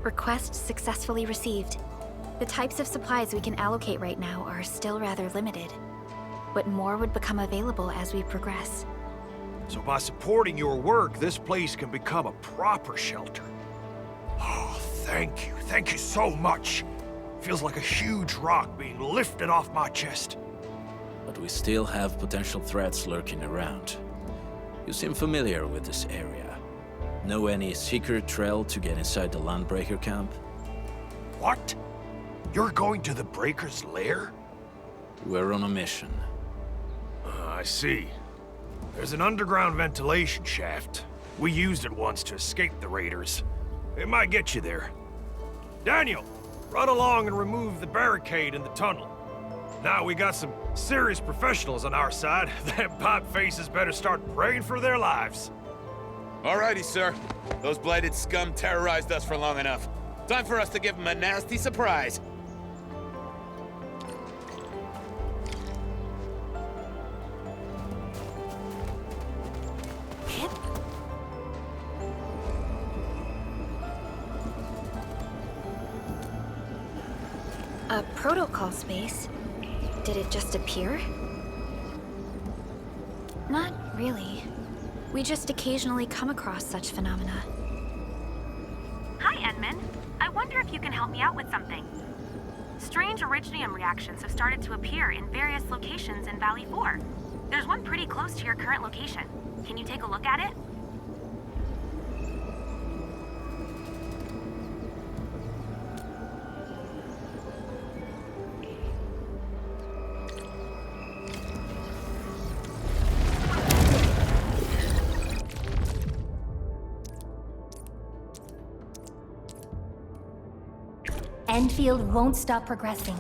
Request successfully received. The types of supplies we can allocate right now are still rather limited, but more would become available as we progress. So by supporting your work, this place can become a proper shelter. Oh, thank you. Thank you so much. Feels like a huge rock being lifted off my chest. But we still have potential threats lurking around. You seem familiar with this area. Know any secret trail to get inside the Landbreaker camp? What? You're going to the Breaker's lair? We're on a mission. I see. There's an underground ventilation shaft. We used it once to escape the raiders. It might get you there. Daniel, run along and remove the barricade in the tunnel. Now we got some serious professionals on our side. Them pipe faces better start praying for their lives. Alrighty, sir. Those blighted scum terrorized us for long enough. Time for us to give them a nasty surprise. A protocol space? Did it just appear? Not really. We just occasionally come across such phenomena. Hi, Edmund. I wonder if you can help me out with something. Strange originium reactions have started to appear in various locations in Valley 4. There's one pretty close to your current location. Can you take a look at it? Endfield won't stop progressing.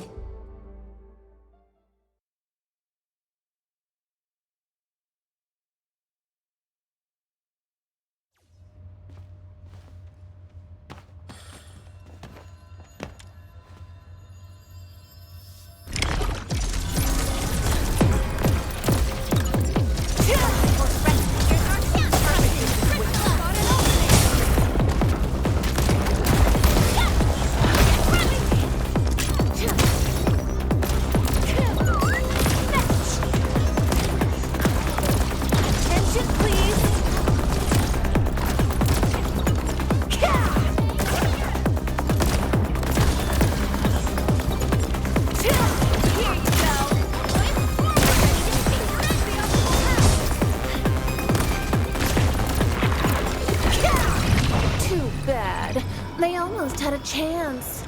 They almost had a chance.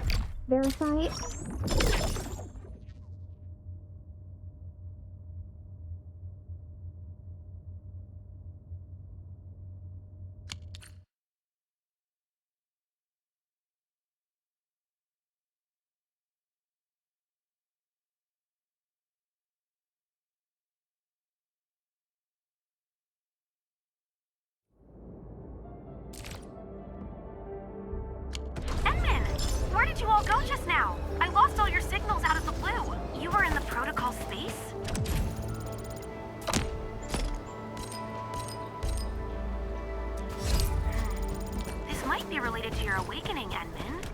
Verify. Where did you all go just now? I lost all your signals out of the blue. You were in the protocol space? This might be related to your awakening, Edmund.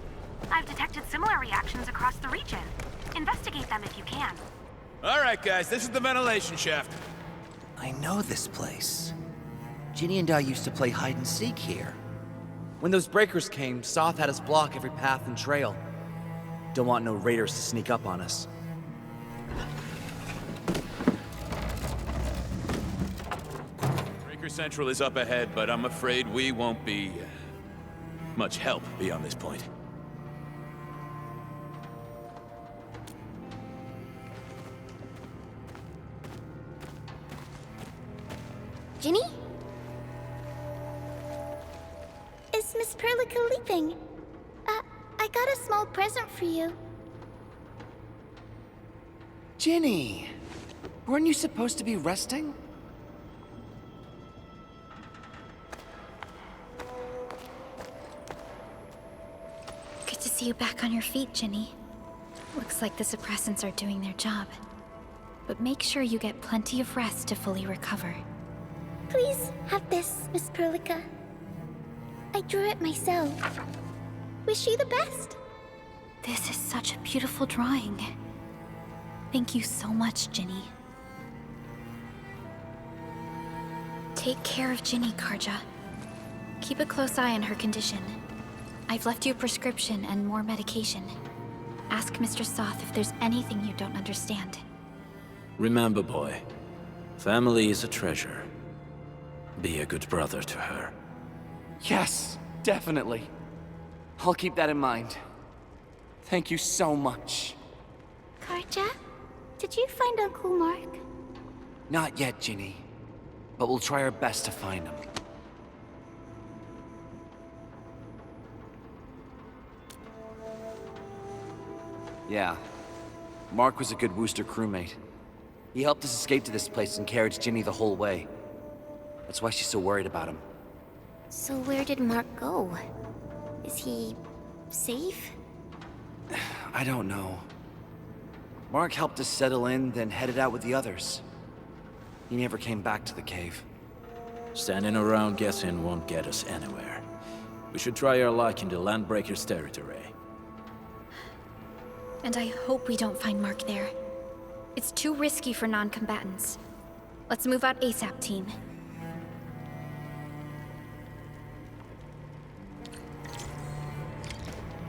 I've detected similar reactions across the region. Investigate them if you can. Alright, guys, this is the ventilation shaft. I know this place. Ginny and I used to play hide and seek here. When those breakers came, Soth had us block every path and trail. Don't want no raiders to sneak up on us. Breaker Central is up ahead, but I'm afraid we won't be much help beyond this point. Ginny? Is Miss Perlica leaving? I got a small present for you. Ginny! Weren't you supposed to be resting? Good to see you back on your feet, Ginny. Looks like the suppressants are doing their job. But make sure you get plenty of rest to fully recover. Please have this, Miss Perlica. I drew it myself. wish you the best. This is such a beautiful drawing. Thank you so much, Ginny. Take care of Ginny, Karja. Keep a close eye on her condition. I've left you a prescription and more medication. Ask Mr. Soth if there's anything you don't understand. Remember, boy, family is a treasure. Be a good brother to her. Yes, definitely. I'll keep that in mind. Thank you so much. Karja, did you find Uncle Mark? Not yet, Ginny. But we'll try our best to find him. Yeah. Mark was a good Wooster crewmate. He helped us escape to this place and carried Ginny the whole way. That's why she's so worried about him. So where did Mark go? Is he safe? I don't know. Mark helped us settle in, then headed out with the others. He never came back to the cave. Standing around guessing won't get us anywhere. We should try our luck in the Landbreakers' territory. And I hope we don't find Mark there. It's too risky for non-combatants. Let's move out ASAP, team.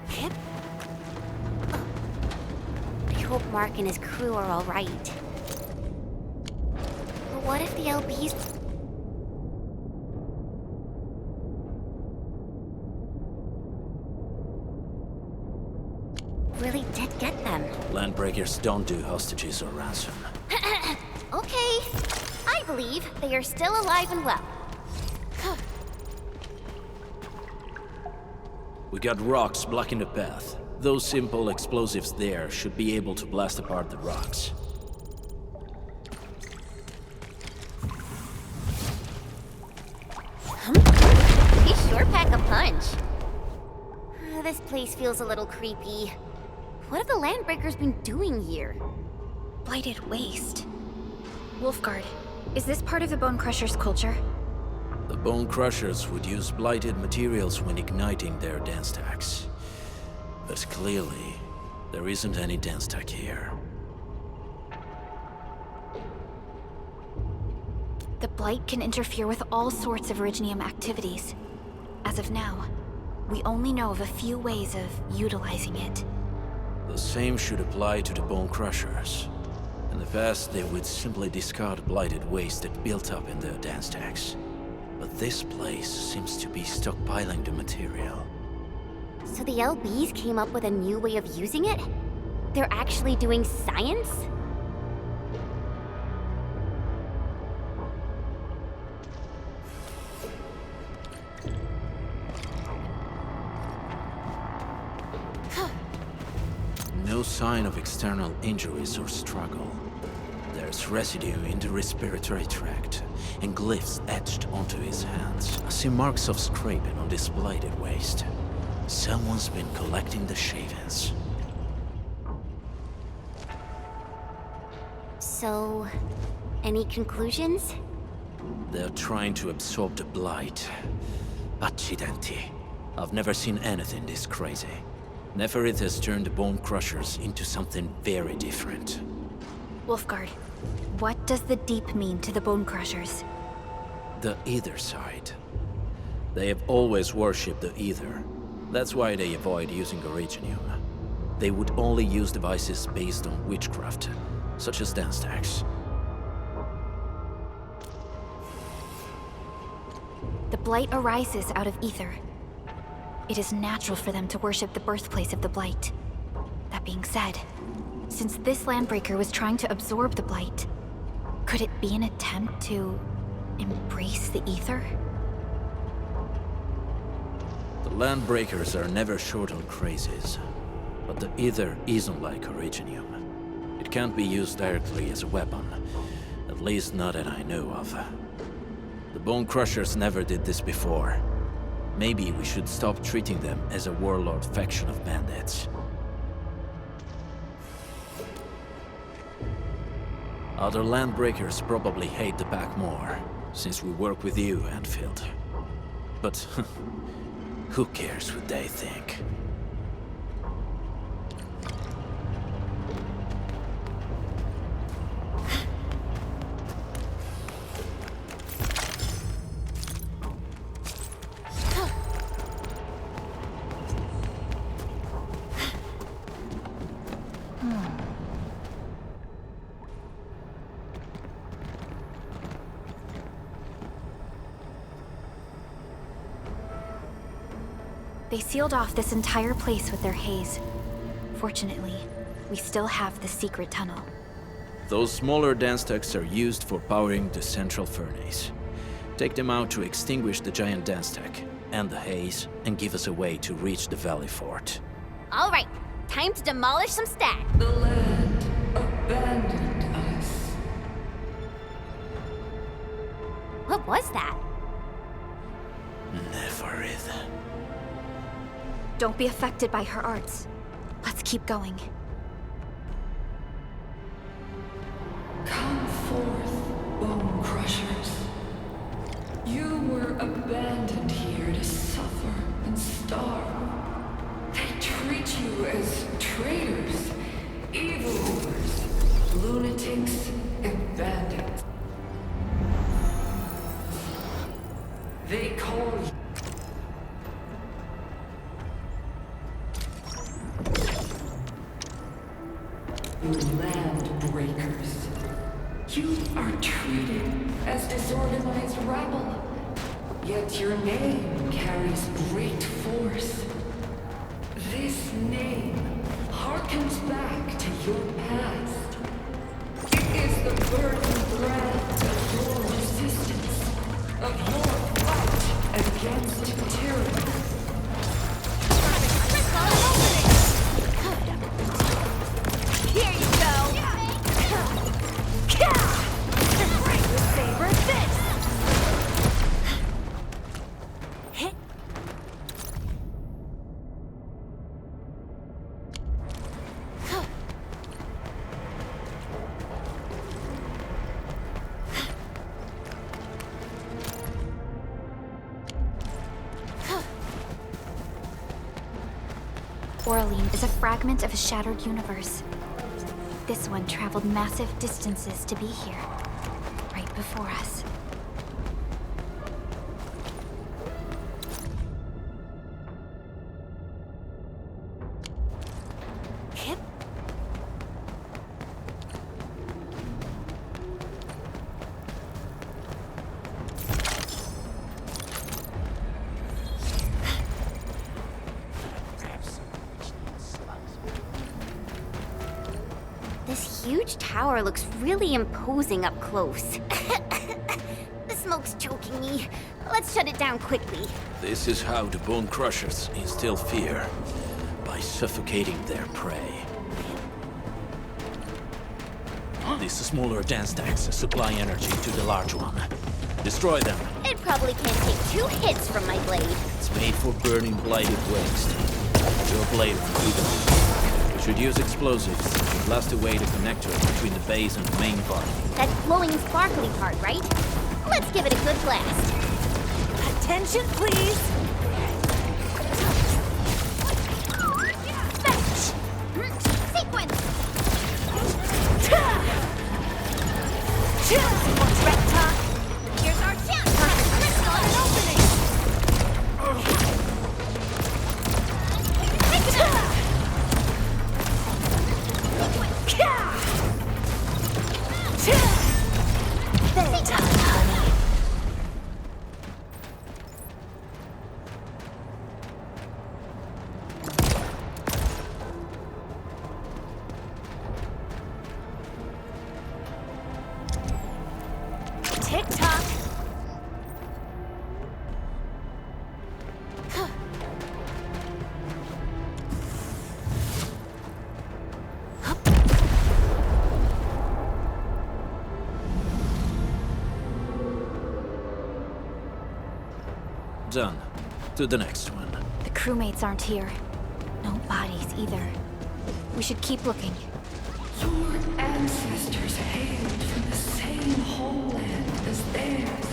Hip? I hope Mark and his crew are all right. But what if the LBs... really did get them? Landbreakers don't do hostages or ransom. Okay. I believe they are still alive and well. We got rocks blocking the path. Those simple explosives there should be able to blast apart the rocks. He sure pack a punch. This place feels a little creepy. What have the Landbreakers been doing here? Blighted waste. Wolfguard, is this part of the Bone Crusher's culture? The Bone Crushers would use blighted materials when igniting their dance stacks. But clearly, there isn't any dance stack here. The Blight can interfere with all sorts of Originium activities. As of now, we only know of a few ways of utilizing it. The same should apply to the Bone Crushers. In the past, they would simply discard blighted waste that built up in their dance stacks. But this place seems to be stockpiling the material. So the LBs came up with a new way of using it? They're actually doing science? No sign of external injuries or struggle. There's residue in the respiratory tract, and glyphs etched onto his hands. I see marks of scraping on this blighted waste. Someone's been collecting the shavings. So, any conclusions? They're trying to absorb the blight. Accidenti. I've never seen anything this crazy. Neferith has turned the Bone Crushers into something very different. Wolfguard, what does the Deep mean to the Bone Crushers? The Ether side. They have always worshipped the Ether. That's why they avoid using Originium. They would only use devices based on witchcraft, such as dance stacks. The Blight arises out of Ether. It is natural for them to worship the birthplace of the Blight. That being said, since this Landbreaker was trying to absorb the Blight, could it be an attempt to embrace the Ether? The Landbreakers are never short on crazes, but the Ether isn't like Originium. It can't be used directly as a weapon, at least not that I know of. The Bone Crushers never did this before. Maybe we should stop treating them as a warlord faction of bandits. Other Landbreakers probably hate the pack more, since we work with you, Endfield. But who cares what they think? They sealed off this entire place with their haze. Fortunately, we still have the secret tunnel. Those smaller dance techs are used for powering the central furnace. Take them out to extinguish the giant dance tech and the haze, and give us a way to reach the Valley Fort. All right, time to demolish some stat. The land abandoned us. What was that? Neverith. Don't be affected by her arts. Let's keep going. Come forth, bone crushers. You were abandoned here to suffer and starve. They treat you as traitors, evildoers, lunatics, and bandits. They call you land breakers. You are treated as disorganized rabble. Yet your name carries great force. This name harkens back to your past. It is the burden brand of your resistance, of your fight against tyranny. Here you go! Savor this! Oraline is a fragment of a shattered universe. This one traveled massive distances to be here, right before us. This huge tower looks really imposing up close. The smoke's choking me. Let's shut it down quickly. This is how the Bone Crushers instill fear, by suffocating their prey. These smaller dance stacks supply energy to the large one. Destroy them. It probably can't take 2 hits from my blade. It's made for burning blighted waste. Your blade will be the We should use explosives. Blast away the connector between the base and the main part. That glowing sparkly part, right? Let's give it a good blast. Attention, please! Fetch! Sequence! What's red talk? Here's our chance! Crystal and opening! Bedtime, honey. Tick-tock. Done. To the next one. The crewmates aren't here. No bodies either. We should keep looking. your ancestors hailed from the same homeland as theirs.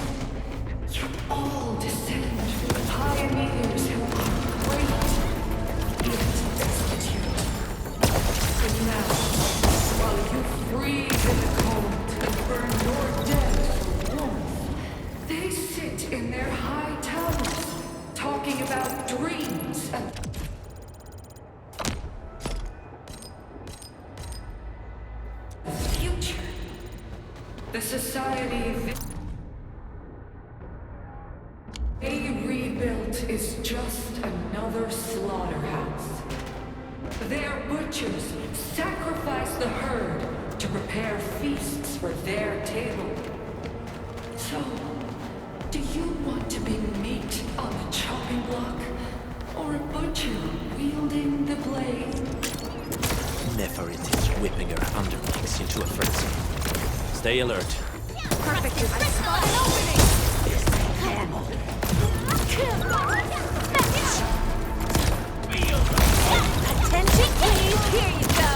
You all descend from the pioneers who are great, yet destitute. And now, while you freeze in the cold and burn your dead for warmth, they sit in their high towers, talking about dreams and future. The society they rebuilt is just another another slaughterhouse. Their butchers sacrifice the herd to prepare feasts for their table. So, do you want to be meat on the chopping block? Or a butcher wielding the blade? Neferit is whipping her underlings into a frenzy. Stay alert. Perfect. I spotted an opening. Attention, please. Here you go.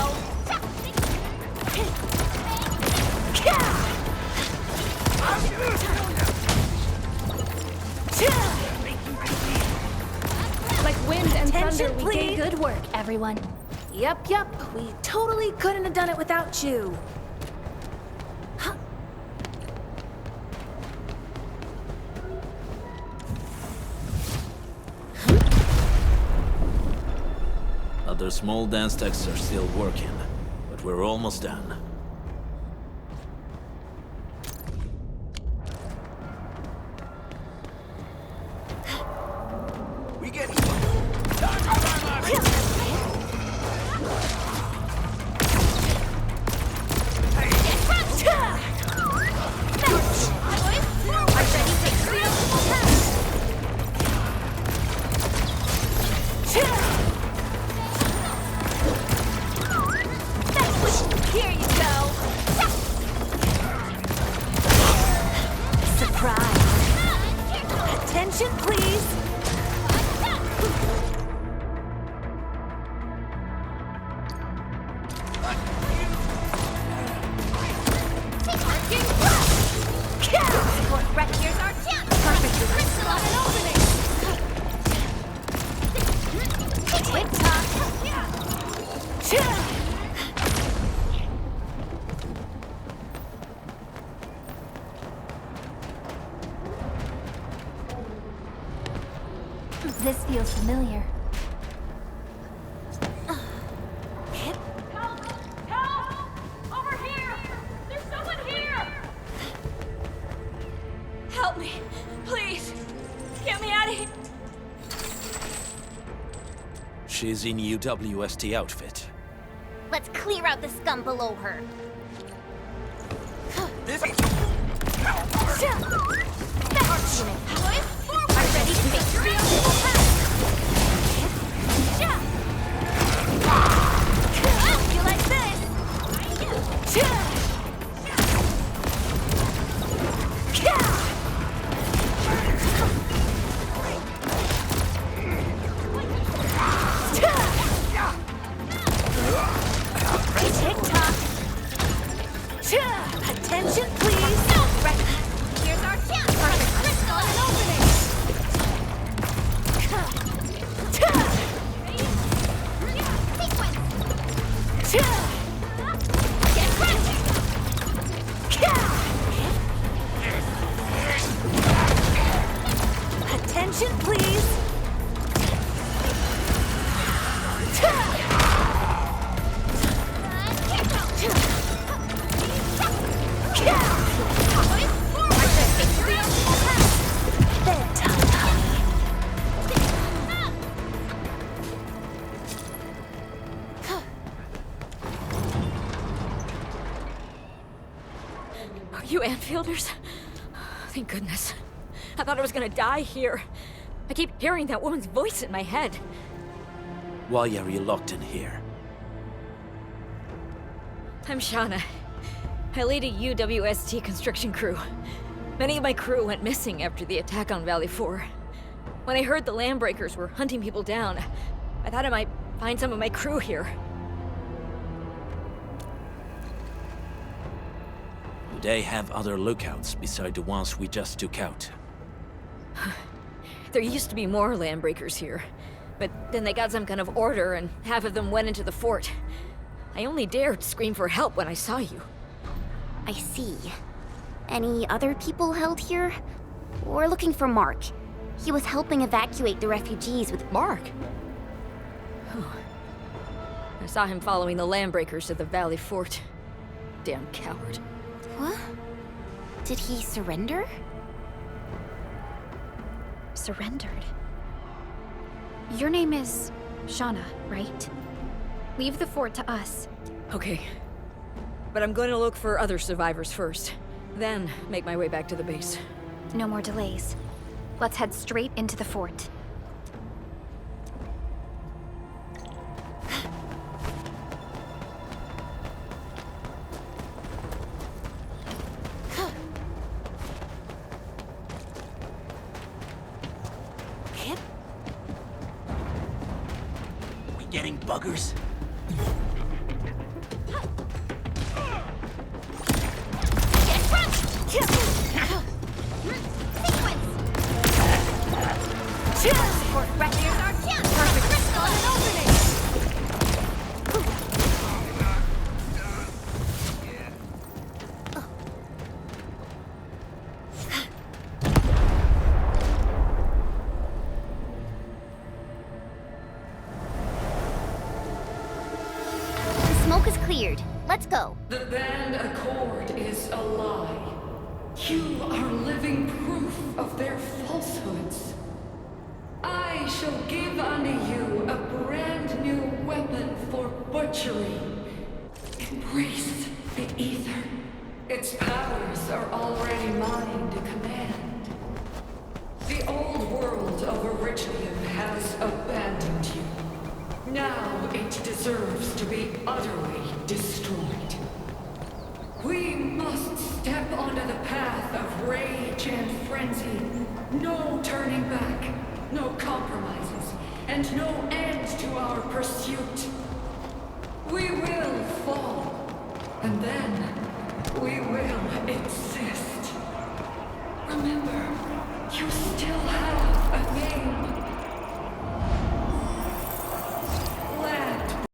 Like wind and Attention, thunder, we did please. good work, everyone. Yep. We totally couldn't have done it without you. Other small dance techs are still working, but we're almost done. We get Here you go. Surprise. Attention, please. Here's our chance. Perfect. Crystal on an opening. Tick tock. This feels familiar. Over here! There's someone here! Help me, please. Get me out of here. She's in UWST outfit. Let's clear out the scum below her. this. Are ready to make your You like this? Tick-tock. Attention, please. Here's our chance. Perfect. Crystal and an opening. Get ready. Attention, please. Bedtime, honey. Are you Anfielders? Thank goodness. I thought I was gonna die here. I keep hearing that woman's voice in my head. Why are you locked in here? I'm Shauna. I lead a UWST construction crew. Many of my crew went missing after the attack on Valley 4. When I heard the Landbreakers were hunting people down, I thought I might find some of my crew here. Do they have other lookouts beside the ones we just took out? There used to be more Landbreakers here, but then they got some kind of order and half of them went into the fort. I only dared scream for help when I saw you. I see. Any other people held here? We're looking for Mark. He was helping evacuate the refugees with... Mark? Oh. I saw him following the Landbreakers to the Valley Fort. Damn coward. What? Did he surrender? Surrendered. Your name is Shauna, right? Leave the fort to us. Okay. But I'm going to look for other survivors first. Then make my way back to the base. No more delays. Let's head straight into the fort. We getting buggers? The smoke is cleared. Let's go. The band accord is a lie. You are living proof of their falsehoods. I shall give unto you a brand new weapon for butchery. Embrace the ether. Its powers are already mine to command. The old world of Originium has abandoned you. Now it deserves to be utterly destroyed. We must step onto the path of rage and frenzy. No turning back, no compromises, and no end to our pursuit. We will fall, and then we will exist. Remember, you still have